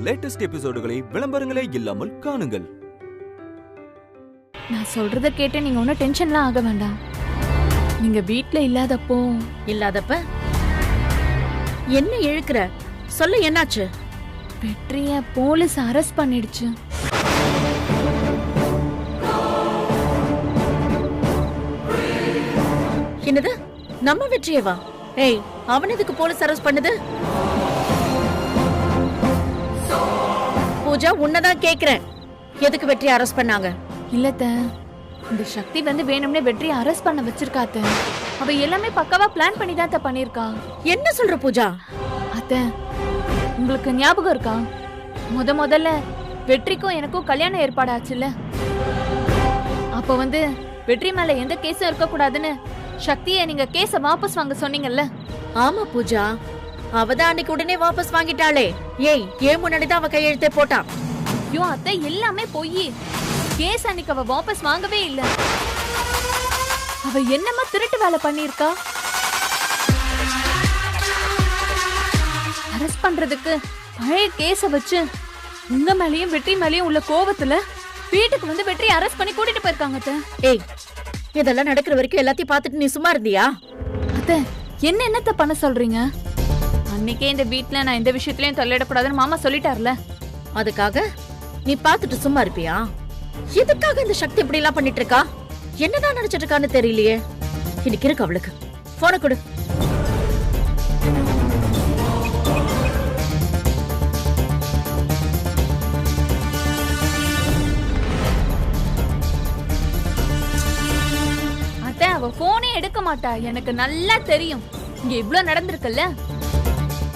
Latest எபிசோடுகளை விளம்பரங்களே இல்லாமல் காணுங்கள். நான் சொல்றத கேட்டு நீங்க ஒன்னும் டென்ஷன்லாம் ஆக வேண்டாம். நீங்க வீட்ல இல்லாதப்ப என்ன இழுக்கிற? சொல்ல, என்னாச்சு? வெற்றிய போலீஸ் அரெஸ்ட் பண்ணிடுச்சு. என்னது? நம்ம வெற்றியவா? ஏய், அவன் எதுக்கு போலீஸ் அரெஸ்ட் பண்ணுது? பூஜா, உன்னதான் கேக்குறேன், எதுக்கு வெற்றியை அரெஸ்ட் பண்ணாங்க? இல்லத்த, இந்த சக்தி வேணும்னே வெற்றியை அரெஸ்ட் பண்ண வச்சிருக்காத்த. அவ எல்லாமே பக்காவா பிளான் பண்ணி தான் பண்ணிருக்கா. என்ன சொல்ற பூஜா? அத்த, உங்களுக்கு ஞாபகம் இருக்கா? முதல்ல வெற்றிக்கும் எனக்கும் கல்யாணம் ஏற்பாடாச்சுல்ல. அப்ப வெற்றி மேல எந்த கேஸும் இருக்க கூடாதுன்னு சக்தியை நீங்க கேஸ வாபஸ் வாங்க சொன்னீங்கல்ல. ஆமா பூஜா, அவதான் அன்னைக்கு உடனே வாபஸ் வாங்கிட்டாளே. ஏய், ஏன் முன்னாடிதான் அவ கையெழுத்தே போட்டான். ஐயோ அத்தை, எல்லாமே பொய். கேஸ் அன்னைக்கு அவ வாபஸ் வாங்கவே இல்ல. அவ என்னமா திருட்டு வேலை பண்ணிருக்கா. அரெஸ்ட் பண்றதுக்கு பழைய கேஸ வச்சு உங்க மேலயும் வெற்றி மேலயும் உள்ள கோவத்துல வீட்டுக்கு வெற்றி அரெஸ்ட் பண்ணி கூட்டிட்டு போயிருக்காங்க அத்தை. ஏய், இதெல்லாம் நடக்கிற வரைக்கும் எல்லாத்தையும் பார்த்துட்டு நீ சும்மா இருந்தியா? அத்தை, என்னத்த பண்ண சொல்றீங்க? அன்னைக்கே இந்த வீட்ல நான் இந்த விஷயத்திலயும் தொல்லையிடக்கூடாதுன்னு மாமா சொல்லிட்டார்ல. அதுக்காக நீ பார்த்துட்டு சும்மா இருப்பியா? எதுக்காக இந்த சக்தி இப்படி எல்லாம் பண்ணிட்டு இருக்கா? என்னதான் நினைச்சிட்டு இருக்கான்னு தெரியலையே. இன்னைக்கு இருக்கு அவளுக்கு. போன கொடு. அத்தை, அவ போனே எடுக்க மாட்டா, எனக்கு நல்லா தெரியும். இங்க இவ்ளோ நடந்திருக்குல்ல.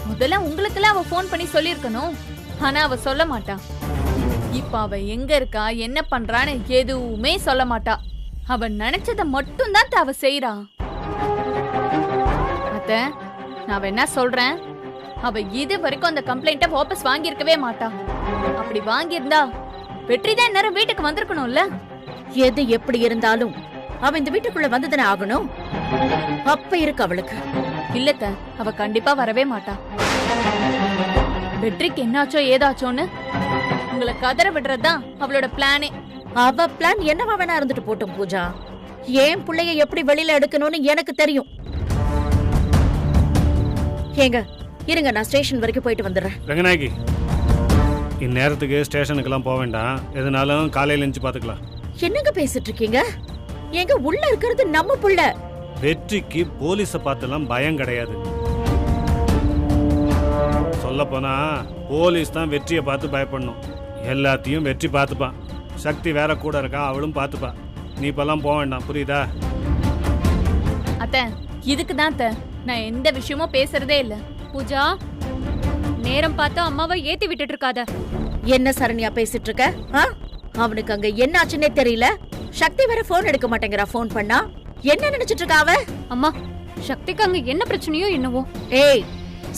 முதல்ல உங்களுக்கெல்லாம் அவ போன் பண்ணி சொல்லிருக்கணும். ஆனா அவ சொல்ல மாட்டா. இப்ப அவ எங்க இருக்கா, என்ன பண்றான்னு எதுவுமே சொல்ல மாட்டா. அவ நினைச்சத மட்டும் தான் அவ செய்யறா. அத்த, நான் என்ன சொல்றேன், அவ இது வரைக்கும் அந்த கம்ப்ளைண்ட வாபஸ் வாங்கியிருக்கவே மாட்டா. அப்படி வாங்கியிருந்தா வெற்றி தான் நேரம் வீட்டுக்கு வந்திருக்கணும்ல. எது எப்படி இருந்தாலும் அவ இந்த வீட்டுக்குள்ள வந்துதானே ஆகணும். அப்ப இருக்கு அவளுக்கு. இல்லத்த, அவ கண்டிப்பா வரவே மாட்டா. வெற்றிக்கு என்னாச்சோ ஏதாச்சோன்னு உங்களை கதற விடுறதுதான் அவளோட பிளானே. அவ பிளான் என்னவா வேணா இருந்துட்டு போட்டோம் பூஜா. ஏன் பிள்ளைய எப்படி வெளியில எடுக்கணும்னு எனக்கு தெரியும். ஏங்க இருங்க, நான் ஸ்டேஷன் வரைக்கும் போயிட்டு வந்துடுறேன். ரங்கநாயகி, இந்நேரத்துக்கு ஸ்டேஷனுக்கெல்லாம் போக வேண்டாம். எதுனாலும் காலையில எழுந்து பாத்துக்கலாம். என்னங்க பேசிட்டு இருக்கீங்க? எங்க உள்ள இருக்கிறது நம்ம புள்ள. வெற்றிக்கு போலீஸ பார்த்தெல்லாம் பயம் கிடையாது. சொல்ல போனா போலீஸ் தான் வெற்றியை பார்த்து பயப்படணும். எல்லாத்தையும் வெற்றி பார்த்துப்பான். சக்தி வேற கூட இருக்கா, அவளும் பார்த்துப்பா. நீ இப்பெல்லாம் போக வேண்டாம், புரியுதா? அத்த, இதுக்கு தான் நான் எந்த விஷயமும் பேசுறதே இல்ல. பூஜா, நேரம் பார்த்து அம்மாவை ஏத்தி விட்டுட்டு இருக்காத. என்ன சரண்யா பேசிட்டு இருக்க? அவனுக்கு அங்க என்ன ஆச்சுன்னே தெரியல. சக்தி வேற போன் எடுக்க மாட்டேங்கிறா. போன் பண்ணா என்ன நினைச்சிட்டு இருக்கா அவ? அம்மா, சக்திக்கு அங்க என்ன பிரச்சனையோ என்னவோ. ஏய்,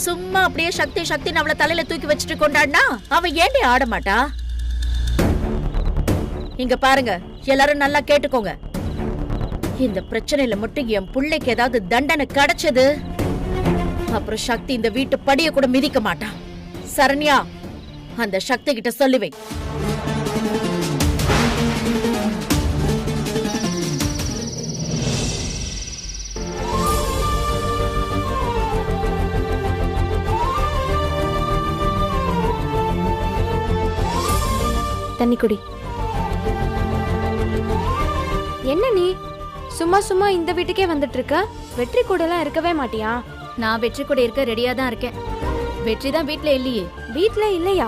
சும்மா அப்படியே சக்தி சக்தின்னு அவளை தலையில தூக்கி வச்சுட்டு கொண்டாடினா அவ ஏண்டி ஆட மாட்டா? இங்க பாருங்க, எல்லாரும் நல்லா கேட்டுக்கோங்க. இந்த பிரச்சனையில மட்டும் என் பிள்ளைக்கு ஏதாவது தண்டனை கிடைச்சது, அப்புறம் சக்தி இந்த வீட்டு படிய கூட மிதிக்க மாட்டா. சரண்யா, அந்த சக்தி கிட்ட சொல்லுவே. தண்ணி குடி. என்ன நீ சும்மா சும்மா இந்த வீட்டுக்கே வந்துட்டு இருக்க? வெற்றி கூட எல்லாம் இருக்கவே மாட்டியா? நான் வெற்றி கூட இருக்க ரெடியா தான் இருக்கேன். வெற்றி தான் வீட்ல இல்லையே. வீட்ல இல்லையா?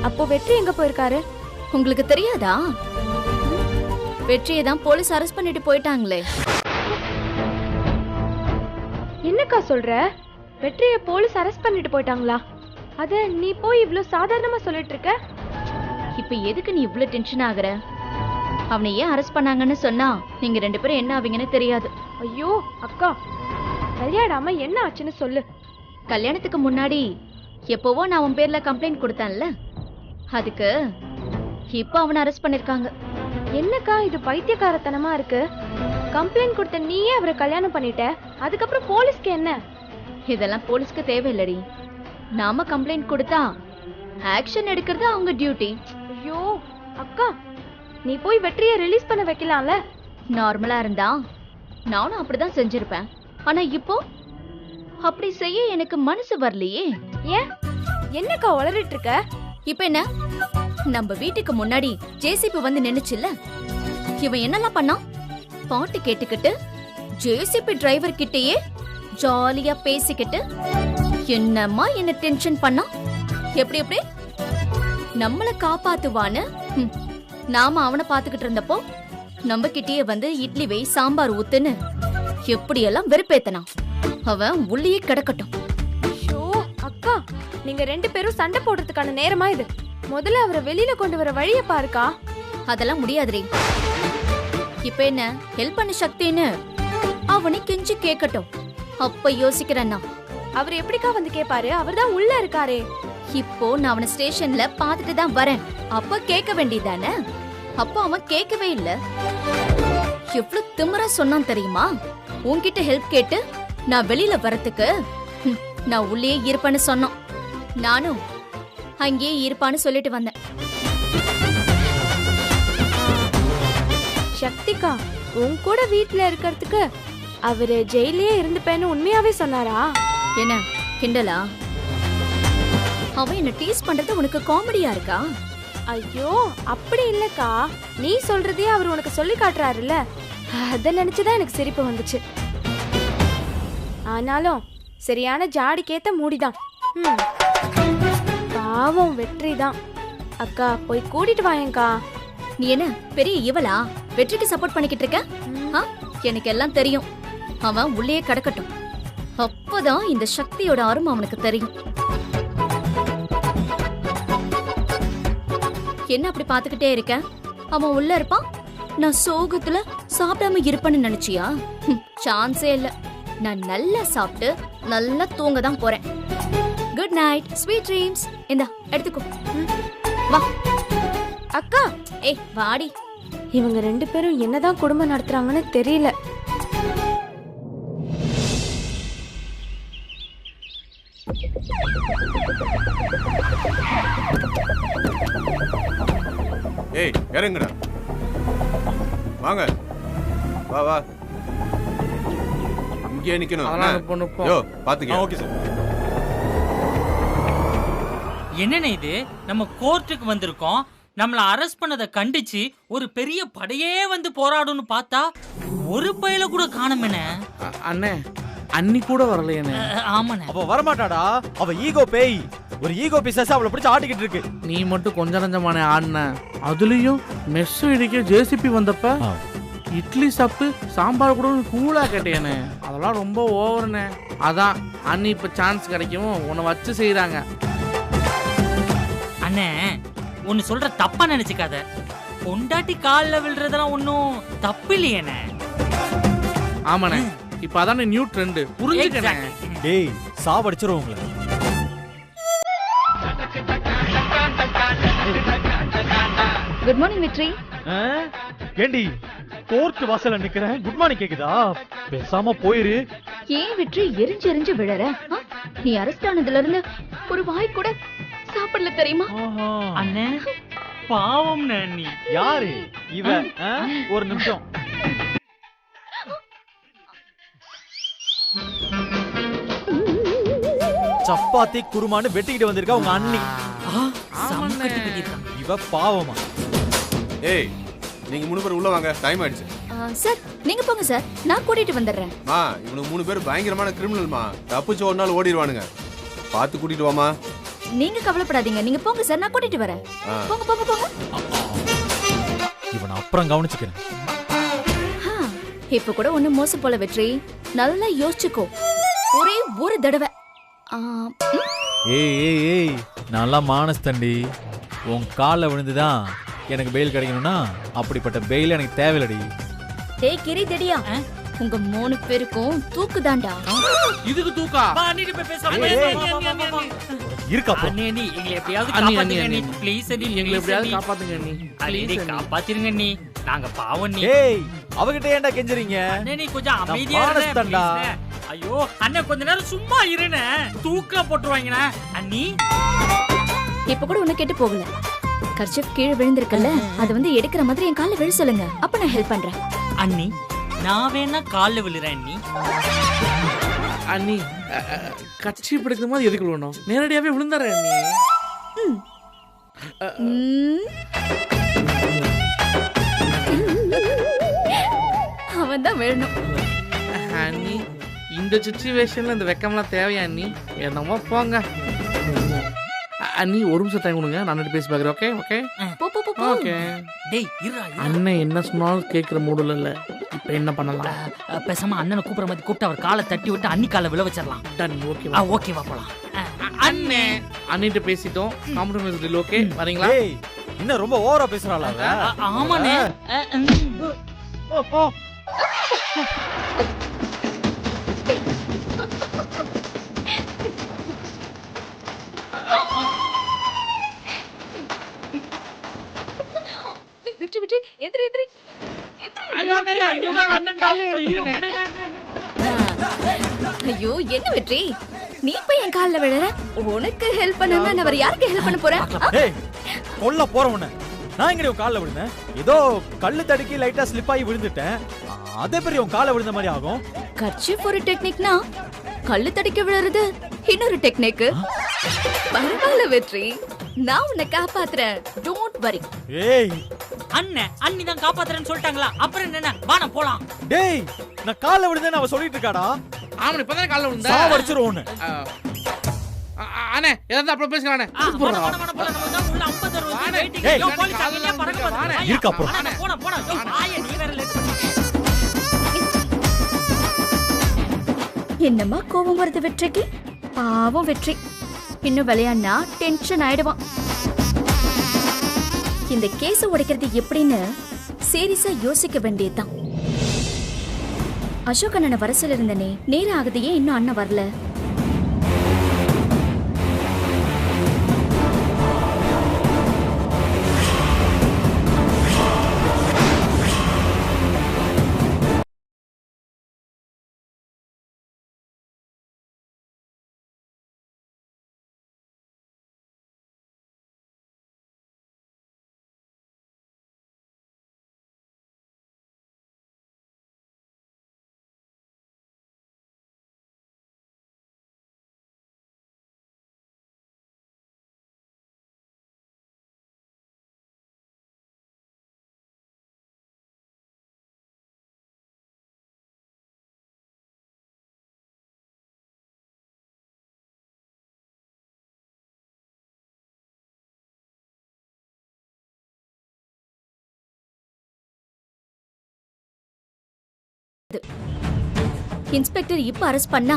அப்போ வெற்றி எங்க போயிருக்காரு? உங்களுக்கு தெரியாதா? வெற்றியை தான் போலீஸ் அரெஸ்ட் பண்ணிட்டு போயிட்டாங்களே. என்னக்கா சொல்ற? வெற்றிய போலீஸ் அரெஸ்ட் பண்ணிட்டு போயிட்டாங்களா? அத நீ போய் இவ்ளோ சாதாரணமா சொல்லிட்டு இருக்க? இப்ப எதுக்கு நீ இவ்ளோ டென்ஷன் ஆகுற? அவனை ஏன் அரெஸ்ட் பண்ணாங்கன்னு சொன்னா நீங்க ரெண்டு பேரும் என்ன ஆவீங்கன்னு தெரியாது. ஐயோ அக்கா, கல்யாணாம என்ன ஆச்சுன்னு சொல்லு. கல்யாணத்துக்கு முன்னாடி எப்பவோ நான் உன் பேர்ல கம்ப்ளைண்ட் கொடுத்தேன்ல, அதுக்கு இப்ப அவனை அரெஸ்ட் பண்ணிருக்காங்க. என்னக்கா இது பைத்தியக்காரத்தனமா இருக்கு? கம்ப்ளைண்ட் கொடுத்த நீயே அவரை கல்யாணம் பண்ணிட்ட, அதுக்கப்புறம் போலீஸ்க்கு என்ன? இதெல்லாம் போலீஸ்க்கு தேவையில்லடி. நாம கம்ப்ளைண்ட் கொடுத்தா ஆக்ஷன் எடுக்கிறது அவங்க டியூட்டி. ஐயோ அக்கா, நீ போய் வெற்றியை ரிலீஸ் பண்ண வைக்கலாம்ல. நார்மலா இருந்தா நானும் அப்படிதான் செஞ்சிருப்பேன். ஆனா இப்போ அப்படி செய்ய எனக்கு மனசு வரலையே. ஏன், என்னக்கா உளறிட்டு இருக்க? இப்ப என்ன, நம்ம வீட்டுக்கு முன்னாடி ஜேசிபி வந்து நின்னுச்சுல்ல, இவன் என்னெல்லாம் பண்ணான்? பாட்டு கேட்டுக்கிட்டு ஜேசிபி டிரைவர் கிட்டயே ஜாலியா பேசிக்கிட்டு என்னம்மா என்ன டென்ஷன் பண்ணா. எப்படி எப்படி நம்மள காப்பாத்துவான்னு நாம அவனை பாத்துக்கிட்டு இருந்தப்போ நம்ம கிட்டயே வந்து இட்லி வை, சாம்பார் ஊத்துன்னு எப்படியெல்லாம் வெறுப்பேத்தனா. அவன் உள்ளே கிடக்கட்டும். ஐயோ அக்கா, நீங்க 2 பேரும் சண்டை போடுறதுக்கான நேரமா இது? முதல்ல அவரை வெளியில கொண்டு வர வழிய பாருக்கா. அதெல்லாம் முடியாதுரே. இப்ப என்ன ஹெல்ப் பண்ண சக்தின்னு அவனை கெஞ்சி கேட்கட்டும், அப்ப யோசிக்கிறேன்னா. அவர் எப்படிக்கா வந்து கேப்பாரு? அவர்தான் உள்ள இருக்காரே. இப்போ நான் அவனை ஸ்டேஷன்ல பாத்துட்டு தான் வரேன். அப்ப கேட்க வேண்டியதானே? அப்போ அவன் கேட்கவே இல்ல. எவ்வளவு திமிரா சொன்னான் தெரியுமா? உன்கிட்ட ஹெல்ப் கேட்டு நான் வெளியில வரத்துக்கு நான் உள்ளே இருப்பேன்னு சொன்னான். நானும் அங்கேயே இருப்பான்னு சொல்லிட்டு வந்தேன். சக்திகா, உன் கூட வீட்ல இருக்கிறதுக்கு அவரு ஜெயிலே இருந்துப்பேன்னு உண்மையாவே சொன்னாரா? என்ன கிண்டலா? அவன் என்ன டீஸ் பண்றது உனக்கு காமெடியா இருக்கா? ஐயோ அப்படி இல்லக்கா, நீ சொல்றதே அவர் உனக்கு சொல்லி காட்டுறாருல்ல, அத நினைச்சுதான் எனக்கு சிரிப்பு வந்துச்சு. ஆனாலும் சரியான ஜாடிக்கேத்த மூடிதான். பாவம் வெற்றிதான். அக்கா போய் கூட்டிட்டு வாயேங்கா. நீ என்ன பெரிய இவளா வெற்றிக்கு சப்போர்ட் பண்ணிக்கிட்டு இருக்க? எனக்கு எல்லாம் தெரியும். அவன் உள்ளே கிடக்கட்டும், அப்பதான் இந்த சக்தியோட அருமை அவனுக்கு தெரியும். என்ன அப்படி பாத்துக்கிட்டே இருக்க? அவன் உள்ள இருப்பான், நான் சோகத்துல சாப்பிடாம இருப்பேன்னு நினைச்சியா? சான்ஸே இல்ல. நான் நல்லா சாப்பிட்டு நல்லா தூங்க தான் போறேன். Good night, sweet dreams. இந்தா எடுத்துக்கோ. வா அக்கா. ஏய் வாடி. இவங்க 2 பேரும் என்னதான் குடும்பம் நடத்துறாங்கன்னு தெரியல. ஏய் இறங்குடா, வாங்க, வா வா, இங்கே நிக்கணும். யோ பாத்துக்க. Okay sir. என்னென்ன இது, நம்ம கோர்ட்டுக்கு வந்திருக்கோம். நம்மள அரெஸ்ட் பண்ணதை கண்டிச்சு ஒரு பெரிய படையே வந்து போராடும்னு பார்த்தா ஒரு பையில கூட காணோமேனே. அண்ணே, அன்னி கூட வரலையே. ஆமாண்ணே. அவ வரமாட்டாடா, அவ ஈகோ பேய். ஒரு ஈகோ பிசாசு அவளை பிடிச்சு ஆட்டிக்கிட்டு இருக்கு. நீ மட்டும் கொஞ்சம் நஞ்சமான ஆடின. அதுலயும் மெஸ் இடிக்க ஜேசிபி வந்தப்ப இட்லி சாப்பிட்டு சாம்பார் கூட கூலா கேட்டேனே. அதெல்லாம் ரொம்ப ஓவர்னே. அதான் அன்னி இப்ப சான்ஸ் கிடைக்கவும் உன்னை வச்சு செய்யறாங்க. அண்ணே ஒன்னு சொல்ற தப்பா நினைச்சுக்காத. பொண்டாட்டி காலில் விழுறதெல்லாம் ஒன்னும் தப்பு இல்லையேண்ணே. ஆமாண்ணே, இப்ப அதானே நியூ ட்ரெண்ட். புரிஞ்சுக்கண்ணே. டேய் சாவடிச்சிரும் உங்களை. குட் மார்னிங் வெற்றி. ஏண்டி கோர்ட் வாசல்ல நிக்கிறேன், குட் மார்னிங் கேக்குதா? பேசாம போயிரு. ஏன் வெற்றி எரிஞ்சு எரிஞ்சு விழற? நீ அரெஸ்ட் ஆனதுல இருந்து ஒரு வாய் கூட சாப்பிடல தெரியுமா? அண்ணே பாவம் நீ. யாரு இவ? ஒரு நிமிஷம். சப்பாத்தி குருமான்னு வெட்டிக்கிட்டு வந்திருக்கா உங்க அண்ணி. இவ பாவமா? ஏய் நீங்க 3 பேர் உள்ள வாங்க, டைம் ஆயிடுச்சு. சார் நீங்க போங்க சார், நான் கூட்டிட்டு வந்துடுறேன். இவனுக்கு 3 பேர் பயங்கரமான கிரிமினல்மா, தப்பிச்சு ஒரு நாள் ஓடிடுவானுங்க. பார்த்து கூட்டிட்டு வாமா. நீங்க கவலைப்படாதீங்க, நீங்க போங்க சார், நான் கூட்டிட்டு வரேன். போங்க போங்க போங்க. இவனை அப்புறம் கவனிச்சுக்கிறேன். இப்ப கூட ஒண்ணு மோசம் போல வெற்றி, நல்லா யோசிச்சுக்கோ. ஒரே ஒரு தடவை. ஏய் ஏய் ஏய், நல்லா மானஸ்தண்டி. உன் காலில் விழுந்துதான் எனக்கு பெயில் கிடைக்கணும்னா அப்படிப்பட்ட பெயில் எனக்கு தேவையில்லடி. டேய் கிரி தெடியா, உங்க 3 பேருக்கும் தூக்குதாண்டா. இதுக்கு தூக்கா? அண்ணிட்ட போய் பேசாம இருக்கா? அண்ணே நீ எங்களை எப்படியாவது காப்பாத்துங்க நீ, ப்ளீஸ் அண்ணி, எங்களை எப்படியாவது காப்பாத்துங்க நீ. அண்ணே காப்பாத்திருங்க நீ, நாங்க பாவம் நீ. ஏய் அவகிட்ட ஏன்டா கெஞ்சறீங்க? அண்ணே நீ கொஞ்சம் அமைதியா இருடா. ஐயோ அண்ணே கொஞ்ச நேரம் சும்மா இருனே, தூக்க போட்டுருவாங்கண்ணே. அண்ணி இப்ப கூட ஒண்ணு கெட்டு போகல. கர்ச்சிப் கீழே விழுந்திருக்கல, அது வந்து எடுக்கிற மாதிரி என் கால்ல விழ சொல்லுங்க, அப்ப நான் ஹெல்ப் பண்றேன். அண்ணி நான் வேணா கால்ல விழுறேன் அண்ணி. அண்ணி கட்சி பிடிக்கும் போது எதுக்கு விழணும்? நேரடியாவே விழுந்துறேன் அண்ணி. அவன் தான் வேணும். அண்ணி இந்த சிச்சுவேஷன்ல இந்த வெக்கம்லாம் தேவையா அண்ணி? என்னமோ போங்க. அண்ணி ஒரு நிமிஷம் டைம் கொடுங்க, நான் பேசி பார்க்குறேன். Okay okay okay. டேய் இருடா. அண்ணன் என்ன சொன்னாலும் கேட்குற மூடல இல்ல. இப்போ என்ன பண்ணலாம்? பேசாம அண்ணனை கூப்பிடுற மாதிரி கூப்பிட்டு அவர் காலை தட்டி விட்டு அண்ணி காலை விழ வச்சிடலாம். டன். ஓகே ஓகேவா போலாம். அண்ணே அண்ணிட்ட பேசிட்டோம், காம்ப்ரமைஸ் இல்லை. ஓகே வரீங்களா? இன்னும் ரொம்ப ஓவரா பேசுறாளா அவ? ஆமாண்ணே. ஐயோ என்ன வெற்றி, நீ போய் என் கால்ல விழற? உனக்கு ஹெல்ப் பண்ணா நான் வேற யாருக்கு ஹெல்ப் பண்ண போறேன்? ஏய் கொல்ல போறவன நான் எங்கடி உன் கால்ல விழுந்தேன்? ஏதோ கல்லு தடுக்கி லைட்டா ஸ்லிப் ஆகி விழுந்துட்டேன். அதே பெரிய உன் கால்ல விழுந்த மாதிரி ஆகும். கர்ச்சிப் ஒரு டெக்னிக்னா கல்லு தடிக்க விழுறது இன்னொரு டெக்னிக். பரவாயில்ல வெற்றி, நான் உன்னை காப்பாத்துறேன். Don't worry. ஏய் அண்ணி தான் காப்பாத்துறேன்னு சொல்லிட்டாங்களா? அப்புறம் என்ன, வாணா போலாம். டேய் நான் கால்ல விழுந்தேன்னு அவ சொல்லிட்டு இருக்காடா. ஆமா இப்பதான் கால்ல விழுந்தா சாவடிச்சிரும் உன்னை. அண்ணே ஏதாவது அப்புறம் பேசுறானே. போலாம் நம்ம தான் உள்ள 50 ரூபாய் வெயிட்டிங். யோ போலீஸ் அங்க பறக்க போறானே. இருக்க அப்புறம். போடா யோ ஆயே நீ வேற லேட் பண்ணி. என்னம்மா கோபம் வருது வெற்றிக்கு? பாவம் வெற்றி, இன்னும் விளையாடினா டென்ஷன் ஆயிடுவான். இந்த கேஸ் உடைக்கிறது எப்படின்னு சீரியஸா யோசிக்க வேண்டியதுதான். அசோக் அண்ணனை வர சொல்லிருந்தனே, நேரம் ஆகுது, ஏன் இன்னும் அண்ணன் வரல? இன்ஸ்பெக்டர் இப்ப அரெஸ்ட் பண்ணா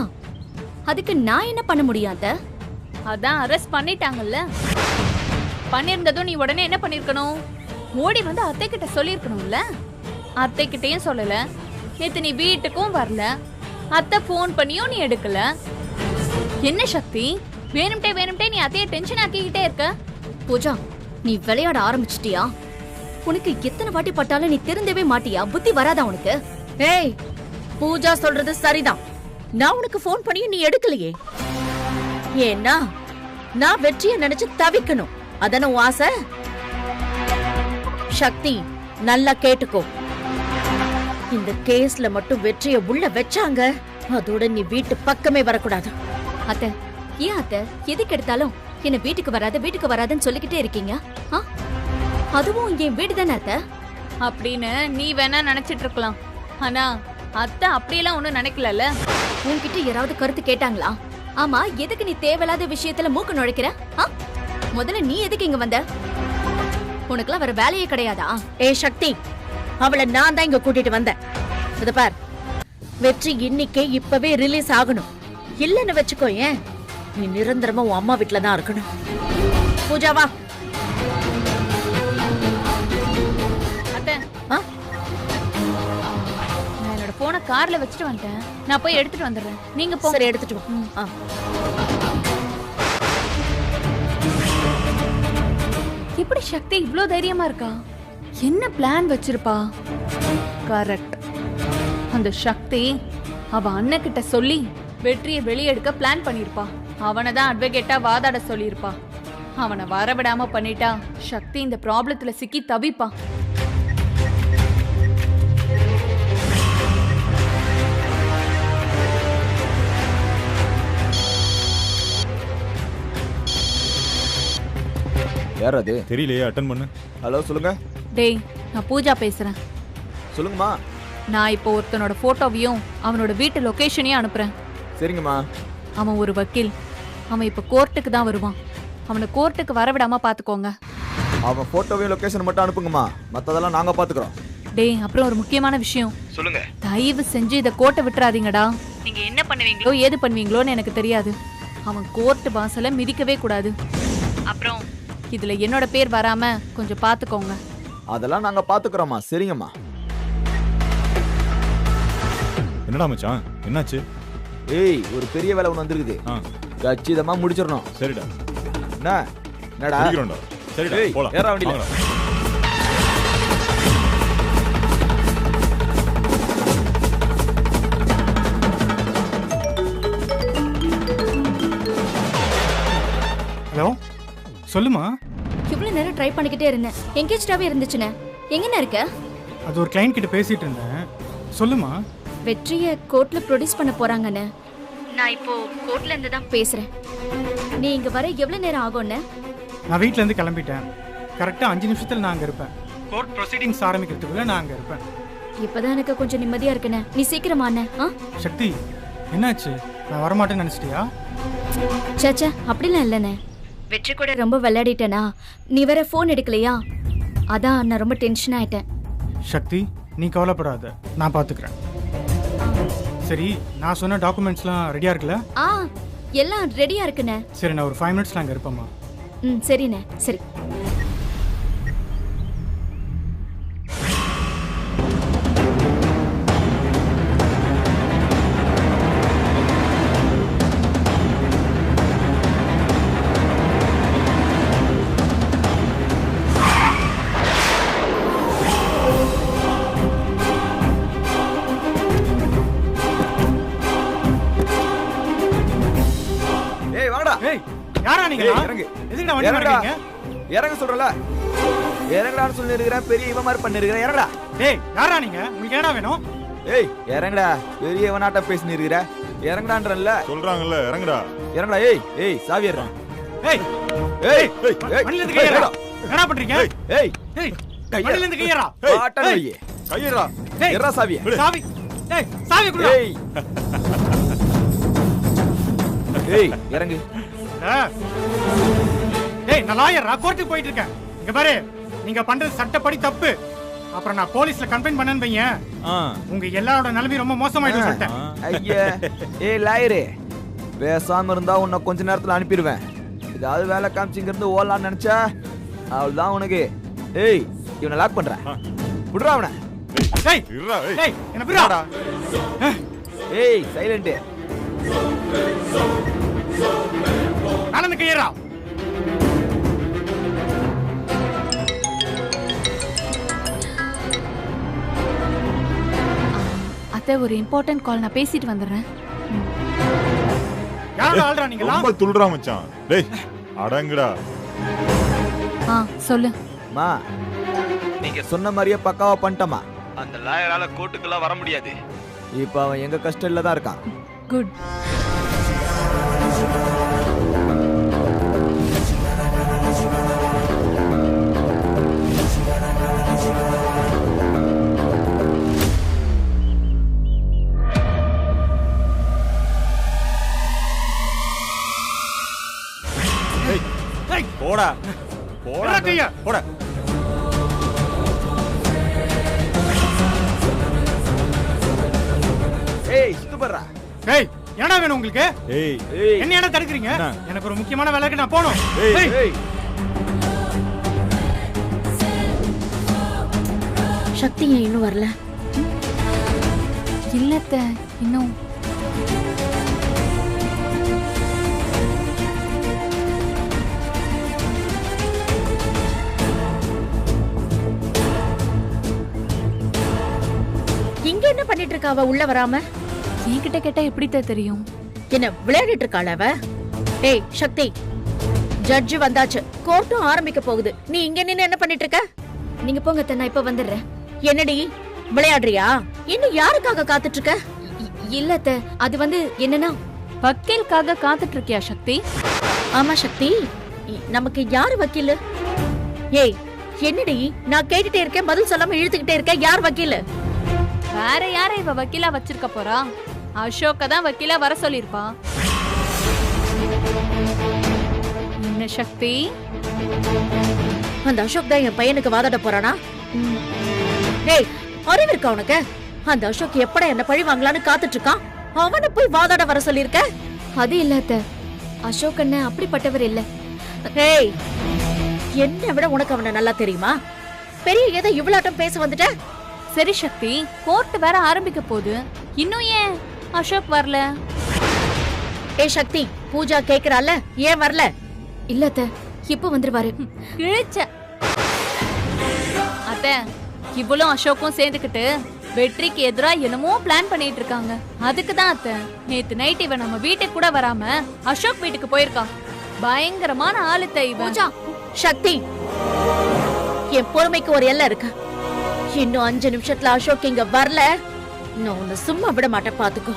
அதுக்கு நான் என்ன பண்ண முடியாத? அதான் அரெஸ்ட் பண்ணிட்டாங்கல்ல. பண்ணிருந்ததும் நீ உடனே என்ன பண்ணிருக்கணும்? ஓடி வந்து அத்தை கிட்ட சொல்லிருக்கணும்ல. அத்தை கிட்டயும் சொல்லல. நேத்து நீ வீட்டுக்கும் வரல. அத்தை போன் பண்ணியும் நீ எடுக்கல. என்ன சக்தி, வேணும்ட்டே நீ அத்தைய டென்ஷன் ஆக்கிக்கிட்டே இருக்க. பூஜா, நீ விளையாட ஆரம்பிச்சிட்டியா? உனக்கு எத்தனை வாட்டி பட்டாலும் நீ திருந்தவே மாட்டியா? புத்தி வராதா உனக்கு? ஏய், பூஜா சொல்றது சரிதான். நான் உனக்கு போன் பண்ணி நீ எடுக்கலையே. ஏன்னா நான் வெற்றியை நினைச்சு தவிக்கணும், அதான உன் ஆசை? சக்தி நல்லா கேட்டுக்கோ, இந்த கேஸ்ல மட்டும் வெற்றியை உள்ள வச்சாங்க, அதோட நீ வீட்டு பக்கமே வரக்கூடாது. அத்தை, ஏன் அத்தை எதுக்கு எடுத்தாலும் என்ன வீட்டுக்கு வராதுன்னு சொல்லிக்கிட்டே இருக்கீங்க? அதுவும் என் வீடு தானே அத்தை. அப்படின்னு நீ வேணா நினைச்சிட்டு இருக்கலாம். ஆனா அத்தை அப்படியெல்லாம் ஒண்ணும் நினைக்கல. உன்கிட்ட யாராவது கருத்து கேட்டாங்களா? ஆமா, எதுக்கு நீ தேவையில்லாத விஷயத்துல மூக்கு நுழைக்கிற? முதல்ல நீ எதுக்கு இங்க வந்த? உனக்குலாம் வேற வேலையே கிடையாதா? சக்தி, அவளை நான் தான் இங்க கூட்டிட்டு வந்தேன். இத பார், வெற்றி இன்னைக்கே இப்பவே ரிலீஸ் ஆகணும். இல்லன்னு வச்சுக்கோ, ஏன் நீ நிரந்தரமா உன் அம்மா வீட்டுல தான் இருக்கணும். பூஜாவா அத்தை, போன கார்ல வச்சுட்டு வந்துட்டேன். நான் போய் எடுத்துட்டு வந்துடுறேன். நீங்க போங்க. சரி, எடுத்துட்டு வா. எப்படி சக்தி இவ்ளோ தைரியமா இருக்கா? என்ன பிளான் வச்சிருப்பா? கரெக்ட், அந்த சக்தி அவ அண்ணன் கிட்ட சொல்லி வெற்றியை வெளியெடுக்க பிளான் பண்ணிருப்பா. அவனை தான் அட்வொகேட்டா வாதாட சொல்லியிருப்பா. அவனை வரவிடாம பண்ணிட்டா சக்தி இந்த ப்ராப்ளத்துல சிக்கி தவிப்பான். யார் அது? தெரியலையே, அட்டன் பண்ணு. ஹலோ, சொல்லுங்க. டேய், நான் பூஜா பேசுறேன். சொல்லுங்கம்மா. நான் இப்போ ஒருத்தனோட போட்டோவையும் அவனோட வீட்டு லொகேஷனையும் அனுப்புறேன். சரிங்கம்மா. அவன் ஒரு வக்கீல். அவன் இப்ப கோர்ட்டுக்கு தான் வருவான். அவனை கோர்ட்டுக்கு வரவிடாம பாத்துக்கோங்க. அவன் போட்டோவையும் லொகேஷன் மட்டும் அனுப்புங்கம்மா, மத்ததெல்லாம் நாங்க பாத்துக்கிறோம். டேய், அப்புறம் ஒரு முக்கியமான விஷயம். சொல்லுங்க. தயவு செஞ்சு இதை கோர்ட்டை விட்டுறாதீங்கடா. நீங்க என்ன பண்ணுவீங்களோ ஏது பண்ணுவீங்களோன்னு எனக்கு தெரியாது. அவன் கோர்ட்டு வாசலை மிதிக்கவே கூடாது. அப்புறம் இதுல என்னோட பேர் வராம கொஞ்சம் பாத்துக்கோங்க. அதெல்லாம் நாங்க பாத்துக்கிறோம்மா. சரிங்கம்மா. என்னடா மச்சான், என்னாச்சு? ஏய், ஒரு பெரிய வேலை ஒன்று வந்திருக்குது. கச்சிதமா முடிச்சிடணும். சரிடா. என்னடா? முடிக்கிறோம்டா. சரிடா, போலாம். ஏறா வண்டியில. ஹலோ, சொல்லுமா. இவ்வளவு நேரம் ட்ரை பண்ணிக்கிட்டே இருந்தேன். எங்கேஜ்டாவே இருந்துச்சுனே. எங்கன இருக்க? அது ஒரு கிளையண்ட் கிட்ட பேசிட்டு இருந்தேன். சொல்லுமா. வெற்றியை கோர்ட்ல ப்ரொடியூஸ் பண்ண போறாங்கன்னு. நான் இப்போ கோர்ட்ல இருந்து தான் பேசுறேன். நீ இங்க வர எவ்வளவு நேரம் ஆகும்னு? நான் வீட்ல இருந்து கிளம்பிட்டேன். கரெக்டா 5 நிமிஷத்துல நான் அங்க இருப்பேன். கோர்ட் ப்ரொசீடிங்ஸ் ஆரம்பிக்கிறதுக்குள்ள நான் அங்க இருப்பேன். இப்பதான் எனக்கு கொஞ்சம் நிம்மதியா இருக்குனே. நீ சீக்கிரமா அண்ணே. சக்தி, என்னாச்சு? நான் வரமாட்டேன்னு நினைச்சிட்டியா? சேச்சே, அப்படிலாம் இல்லைண்ணே. வெற்றி கூட ரொம்ப விளையாடிட்டேனா. நீ வேற ஃபோன் எடுக்கலையா, அதான் நான் ரொம்ப டென்ஷன் ஆயிட்டேன். சக்தி, நீ கவலைப்படாத, நான் பாத்துக்கிறேன். சரி, நான் சொன்ன டாக்குமெண்ட்ஸ்லாம் ரெடியா இருக்குல்ல? எல்லாம் ரெடியா இருக்குண்ணே. சரி, நான் ஒரு 5 மினிட்ஸ்ல அங்க இருப்பேம்மா. சரிண்ணே. சரி. யாரா நீங்க? இறங்கு. எதுக்குடா வண்டி மாட்டீங்க? இறங்க சொல்றல. இறங்கடான்னு சொல்லி இருக்கறேன். பெரிய இவன் மாதிரி பண்ணி இருக்கறேன். இறங்கடா. டேய், யாரா நீங்க? உங்களுக்கு என்னடா வேணும்? ஏய், இறங்கடா. பெரிய இவனாட்ட பேசினி இருக்கற. இறங்கடான்றல்ல. சொல்றாங்கல்ல, இறங்கடா. இறங்கடா. ஏய், சாவி ஏறா. ஏய், வண்டில இருந்து கையறா. என்ன பண்றீங்க? ஏய், வண்டில இருந்து கையறா. பாட்டன வையே. கையறா. ஏறா சாவி. சாவி. டேய், சாவி குடுடா. ஏய், இறங்கு. டேய், நான் லாயரா, கோர்ட்டுக்கு போயிட்டு இருக்கேன். இங்க பாரு, நீங்க பண்றது சட்டப்படி தப்பு. அப்புறம் நான் போலீஸ்ல கம்ப்ளைண்ட் பண்ணேன்னு வையேன், உங்க எல்லாரோட நிலைமை ரொம்ப மோசமாயிடும் சொல்லிட்டேன். ஐயா, ஏய் லாயரே, பேசாம இருந்தா உன்னை கொஞ்ச நேரத்துல அனுப்பிடுவேன். ஏதாவது வேலை காமிச்சிங்க இருந்து ஓடலான்னு நினைச்சா அவள்தான் உனக்கு. ஏய், இவனை லாக் பண்றேன். விடுறா அவனை. டேய், டேய், என்ன விடுறா. ஏய், சைலண்ட். நானே கையறா. அத்தை, ஒரு இம்பார்ட்டன்ட் கால், நான் பேசிட்டு வந்துடுறேன். யாரா ஆள்றா நீங்களா? ரொம்ப துள்றா மச்சான். டேய், அடங்குடா. சொல்லு. மா, நீங்க சொன்ன மாதிரியே பக்காவா பண்ணிட்டமா. அந்த லாயரால கோர்ட்டுக்குலாம் வர முடியாது. இப்ப அவன் எங்க கஸ்டடியில தான் இருக்கான். குட். போடா. போடா கையா. போடா. ஏய், சுத்துபறா. ஏய், என்னடா வேணும் உங்களுக்கு? ஏய், என்ன என்ன தடுக்குறீங்க? எனக்கு ஒரு முக்கியமான வேலை இருக்கு, நான் போணும். ஏய், சக்தி ஏன் இன்னும் வரல? இல்லத்த, இன்னும். இங்க என்ன பண்ணிட்டு இருக்கா அவ உள்ள வராம? என்கிட்ட கேட்டா எப்படித்த தெரியும்? என்ன விளையாடிட்டு இருக்காள அவ? ஏய் சக்தி, ஜட்ஜி வந்தாச்சு, கோர்ட்டும் ஆரம்பிக்க போகுது. நீ இங்க நின்னு என்ன பண்ணிட்டு இருக்க? நீங்க போங்க அத்தை, நான் இப்ப வந்துடுறேன். என்னடி விளையாடுறியா? இன்னும் யாருக்காக காத்துட்டு இருக்க? இல்ல அத்தை, அது வந்து என்னன்னா வக்கீலுக்காக காத்துட்டு இருக்கியா சக்தி? ஆமா சக்தி, நமக்கு யாரு வக்கீலு? ஏய் என்னடி, நான் கேட்டுட்டே இருக்கேன், பதில் சொல்லாம இழுத்துக்கிட்டே இருக்கேன். யார் வக்கீலு? வேற யாரை இவ வக்கீலா வச்சிருக்க போறா? அசோக்க தான் வக்கீலா வர சொல்லிருப்பா. என்ன சக்தி? அந்த அசோக் தான் என் பையனுக்கு வாதாட போறானா? டேய், அறிவு இருக்கா உனக்கு? அந்த அசோக் எப்பட என்ன பழி வாங்கலான்னு காத்துட்டு இருக்கான். அவனை போய் வாதாட வர சொல்லிருக்க? அது இல்ல அத்தை, அசோக் அண்ணன் அப்படிப்பட்டவர் இல்ல. ஏய், என்னை விட உனக்கு அவனை நல்லா தெரியுமா? பெரிய ஏதோ இவ்வளாட்டம் பேச வந்துட்ட? சரி சக்தி, கோர்ட் வேற ஆரம்பிக்க போகுது, இன்னும் ஏன் அசோக் வரல? ஏய் சக்தி, பூஜா கேக்குறால, ஏன் வரல? இல்ல அத்தை, இப்ப வந்துருவாரு. கிழிச்ச அத்தை, இவ்வளவு அசோக்கும் சேர்ந்துக்கிட்டு வெற்றிக்கு எதிரா என்னமோ பிளான் பண்ணிட்டு இருக்காங்க. அதுக்கு தான் அத்தை, நேத்து நைட் இவன் நம்ம வீட்டுக்கு கூட வராம அசோக் வீட்டுக்கு போயிருக்கான். பயங்கரமான ஆளுத்தை இவன். சக்தி, என் பொறுமைக்கு ஒரு எல்லை இருக்கு. இன்னும் 5 நிமிஷத்துல அசோக் இங்க வரல, நான் உன்னை சும்மா விட மாட்டேன், பாத்துக்கோ.